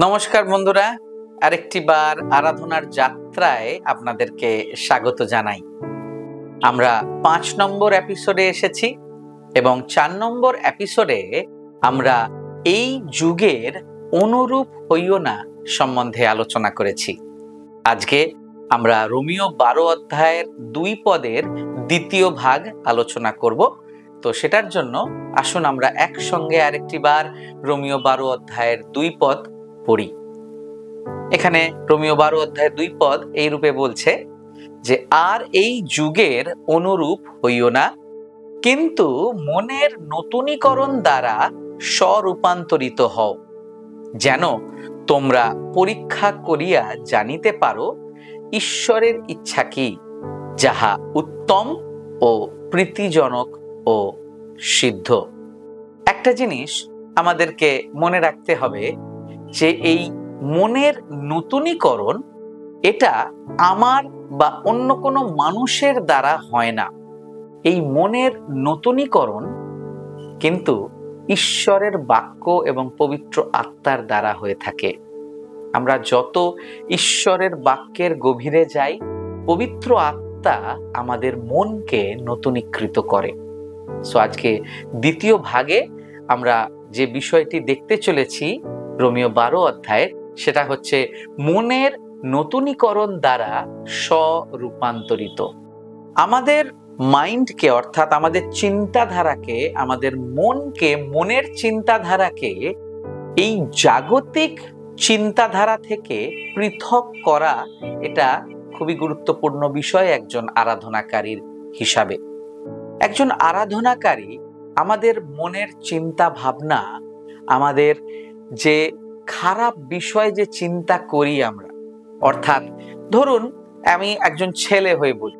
নমস্কার বন্ধুরা, আরেকটি বার আরাধনার যাত্রায় আপনাদেরকে স্বাগত জানাই। আমরা 5 নম্বর এপিসোডে এসেছি এবং 4 নম্বর এপিসোডে আমরা এই যুগের অনুরূপ হইও না সম্বন্ধে আলোচনা করেছি। আজকে আমরা রোমিও 12 অধ্যায়ের 2 পদের দ্বিতীয় ভাগ আলোচনা করব। তো সেটার জন্য আসুন আমরা একসঙ্গে আরেকটি বার রোমিও 12 অধ্যায়ের 2 পদ পড়ি। এখানে রোমিও 12 অধ্যায়ের 2 পদ এই রূপে বলছে যে, আর এই যুগের অনুরূপ হইও না, কিন্তু মনের নতুনীকরণ দ্বারা স্বরূপান্তরিত হও, যেন তোমরা পরীক্ষা করিয়া জানিতে পারো ঈশ্বরের ইচ্ছা কি, যাহা উত্তম ও প্রীতিজনক ও সিদ্ধ। একটা জিনিস আমাদেরকে মনে রাখতে হবে যে এই মনের নতুনীকরণ এটা আমার বা অন্য কোনো মানুষের দ্বারা হয় না। এই মনের নতুনীকরণ কিন্তু ঈশ্বরের বাক্য এবং পবিত্র আত্মার দ্বারা হয়ে থাকে। আমরা যত ঈশ্বরের বাক্যের গভীরে যাই, পবিত্র আত্মা আমাদের মনকে নতুনীকৃত করে। সো আজকে দ্বিতীয় ভাগে আমরা যে বিষয়টি দেখতে চলেছি রোমিও 12 অধ্যায়ে, সেটা হচ্ছে মনের নতুনীকরণ দ্বারা স্বরূপান্তরিত। আমাদের মাইন্ডকে, অর্থাৎ আমাদের চিন্তাধারাকে, আমাদের মনকে, মনের চিন্তাধারাকে এই জাগতিক চিন্তাধারা থেকে পৃথক করা, এটা খুবই গুরুত্বপূর্ণ বিষয় একজন আরাধনাকারীর হিসাবে। একজন আরাধনাকারী আমাদের মনের চিন্তা ভাবনা, আমাদের যে খারাপ বিষয় যে চিন্তা করি আমরা, অর্থাৎ ধরুন আমি একজন ছেলে হয়ে বলি,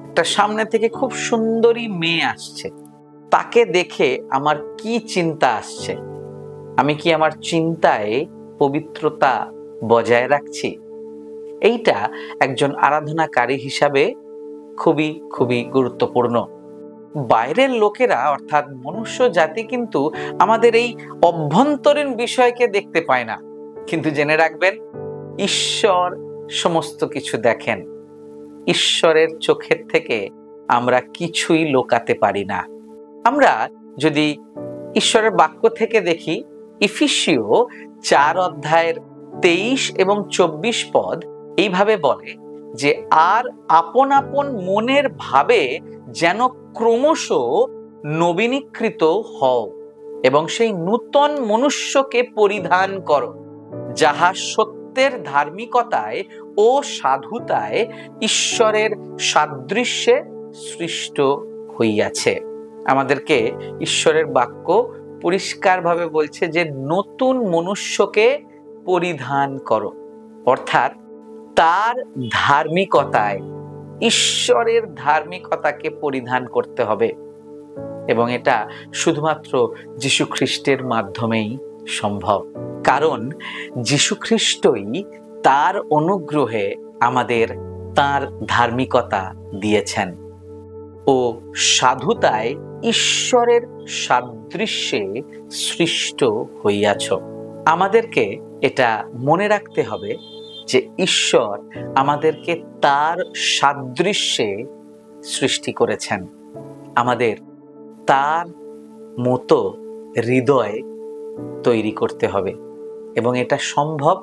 একটা সামনে থেকে খুব সুন্দরী মেয়ে আসছে, তাকে দেখে আমার কি চিন্তা আসছে? আমি কি আমার চিন্তায় পবিত্রতা বজায় রাখছি? এইটা একজন আরাধনাকারী হিসাবে খুবই খুবই গুরুত্বপূর্ণ। বাইরের লোকেরা, অর্থাৎ মনুষ্য জাতি কিন্তু আমাদের এই অভ্যন্তরীণ বিষয়কে দেখতে পায় না, কিন্তু জেনে রাখবেন ঈশ্বর সমস্ত কিছু দেখেন। ঈশ্বরের চোখের থেকে আমরা কিছুই লুকাতে পারি না। আমরা যদি ঈশ্বরের বাক্য থেকে দেখি, ইফিসীয় 4 অধ্যায়ের 23 এবং 24 পদ এইভাবে বলে যে, আর আপন আপন মনের ভাবে যেন ক্রমশ নবীনীকৃত হও এবং সেই নূতন মনুষ্যকে পরিধান করো, যাহা সত্যের ধার্মিকতায় ও সাধুতায় ঈশ্বরের সাদৃশ্যে সৃষ্ট হইয়াছে। আমাদেরকে ঈশ্বরের বাক্য পরিষ্কারভাবে বলছে যে নতুন মনুষ্যকে পরিধান করো, অর্থাৎ তার ধার্মিকতায়, ঈশ্বরের ধার্মিকতাকে পরিধান করতে হবে। এবং এটা শুধুমাত্র যীশু খ্রিস্টের মাধ্যমেই সম্ভব, কারণ যীশু খ্রিস্টই তার অনুগ্রহে আমাদের তার ধার্মিকতা দিয়েছেন ও সাধুতায় ঈশ্বরের সাদৃশ্যে সৃষ্ট হইয়াছ। আমাদেরকে এটা মনে রাখতে হবে যে ঈশ্বর আমাদেরকে তার সাদৃশ্যে সৃষ্টি করেছেন। আমাদের তার মতো হৃদয় তৈরি করতে হবে এবং এটা সম্ভব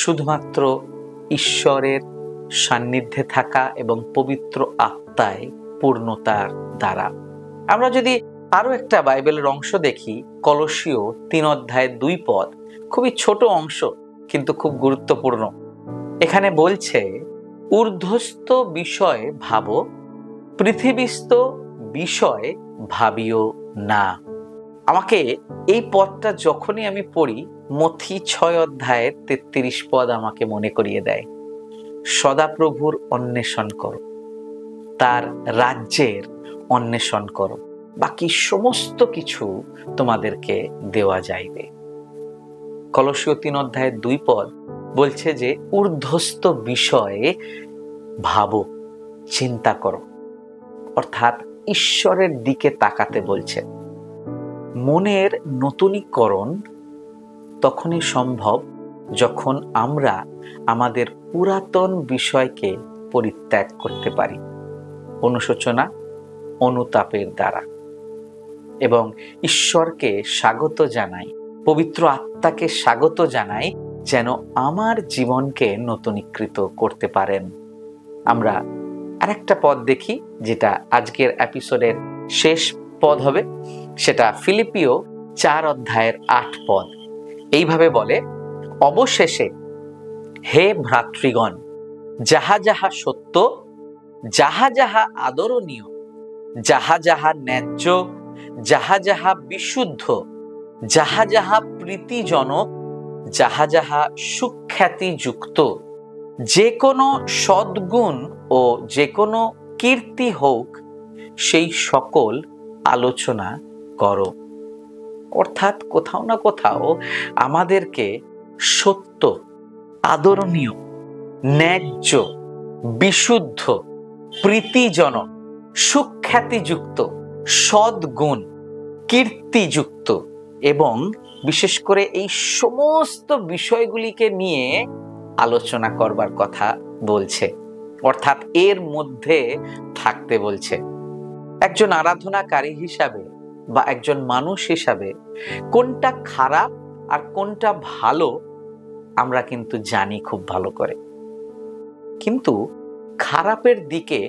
শুধুমাত্র ঈশ্বরের সান্নিধ্যে থাকা এবং পবিত্র আত্মায় পূর্ণতার দ্বারা। আমরা যদি আরো একটা বাইবেলের অংশ দেখি, কলসীয় 3 অধ্যায়ের 2 পদ, খুবই ছোট অংশ কিন্তু খুব গুরুত্বপূর্ণ। এখানে বলছে, ঊর্ধ্বস্থ বিষয় ভাবো, পৃথিবীস্থ বিষয় ভাবিও না। আমাকে এই পদটা যখনই আমি পড়ি, মথি 6 অধ্যায়ের 33 পদ আমাকে মনে করিয়ে দেয়, সদাপ্রভুর অন্বেষণ করো, তার রাজ্যের অন্বেষণ করো, বাকি সমস্ত কিছু তোমাদেরকে দেওয়া যাইবে। কলসীয় 3 অধ্যায়ের 2 পদ বলছে যে ঊর্ধ্বস্থ বিষয়ে ভাবো, চিন্তা করো, অর্থাৎ ঈশ্বরের দিকে তাকাতে বলছে। মনের নতুনীকরণ তখনই সম্ভব যখন আমরা আমাদের পুরাতন বিষয়কে পরিত্যাগ করতে পারি অনুশোচনা, অনুতাপের দ্বারা, এবং ঈশ্বরকে স্বাগত জানাই, পবিত্র আত্মাকে স্বাগত জানাই, যেন আমার জীবনকে নতুনীকৃত করতে পারেন। আমরা আরেকটা পদ দেখি, যেটা আজকের এপিসোডের শেষ পদ হবে। সেটা ফিলিপিও 4 অধ্যায়ের 8 পদ। এইভাবে বলে, অবশেষে হে ভ্রাতৃগণ, যাহা যাহা সত্য, যাহা যাহা আদরণীয়, যাহা যাহা ন্যায্য, যাহা যাহা বিশুদ্ধ, যাহা যাহা প্রীতিজনক, যাহা যাহা সুখ্যাতিযুক্ত, যে কোনো সদ্গুণ ও যে কোনো কীর্তি হোক, সেই সকল আলোচনা করো। অর্থাৎ কোথাও না কোথাও আমাদেরকে সত্য, আদরণীয়, ন্যায্য, বিশুদ্ধ, প্রীতিজনক, সুখ্যাতিযুক্ত, সদ্গুণ, কীর্তিযুক্ত এবং বিশেষ করে এই সমস্ত বিষয়গুলিকে নিয়ে আলোচনা করবার কথা বলছে, অর্থাৎ এর মধ্যে থাকতে বলছে। একজন আরাধনাকারী হিসাবে বা একজন মানুষ হিসাবে কোনটা খারাপ আর কোনটা ভালো আমরা কিন্তু জানি খুব ভালো করে, কিন্তু খারাপের দিকে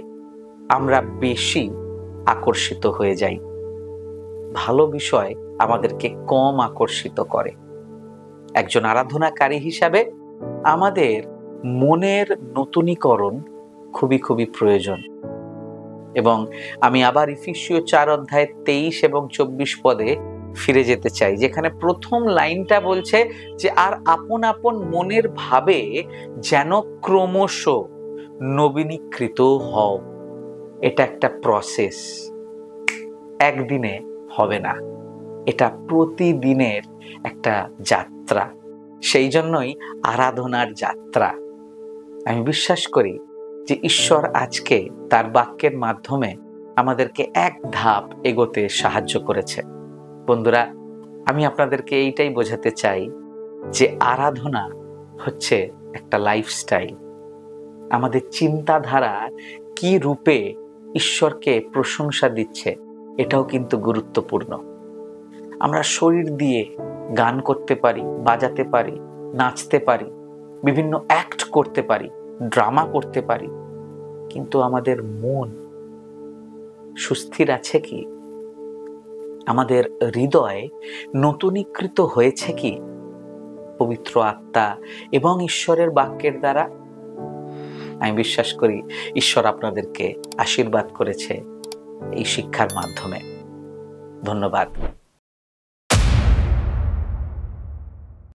আমরা বেশি আকর্ষিত হয়ে যাই, ভালো বিষয় আমাদেরকে কম আকর্ষিত করে। একজন আরাধনাকারী হিসাবে আমাদের মনের নতুনীকরণ খুবই খুবই প্রয়োজন। এবং আমি আবার ইফিসীয় 4 অধ্যায় 23 এবং 24 পদে ফিরে যেতে চাই, যেখানে প্রথম লাইনটা বলছে যে আর আপন আপন মনের ভাবে যেন ক্রমশ নবীনীকৃত হও। এটা একটা প্রসেস, একদিনে হবে না, এটা প্রতিদিনের একটা যাত্রা। সেই জন্যই আরাধনার যাত্রা। আমি বিশ্বাস করি যে ঈশ্বর আজকে তার বাক্যের মাধ্যমে আমাদেরকে এক ধাপ এগোতে সাহায্য করেছে। বন্ধুরা, আমি আপনাদেরকে এইটাই বোঝাতে চাই যে আরাধনা হচ্ছে একটা লাইফস্টাইল। আমাদের চিন্তাধারা কি রূপে ঈশ্বরকে প্রশংসা দিচ্ছে এটাও কিন্তু গুরুত্বপূর্ণ। আমরা শরীর দিয়ে গান করতে পারি, বাজাতে পারি, নাচতে পারি, বিভিন্ন অ্যাক্ট করতে পারি, ড্রামা করতে পারি, কিন্তু আমাদের মন সুস্থির আছে কি? আমাদের হৃদয় নতুনীকৃত হয়েছে কি পবিত্র আত্মা এবং ঈশ্বরের বাক্যের দ্বারা? আমি বিশ্বাস করি ঈশ্বর আপনাদেরকে আশীর্বাদ করেছে এই শিক্ষার মাধ্যমে। ধন্যবাদ।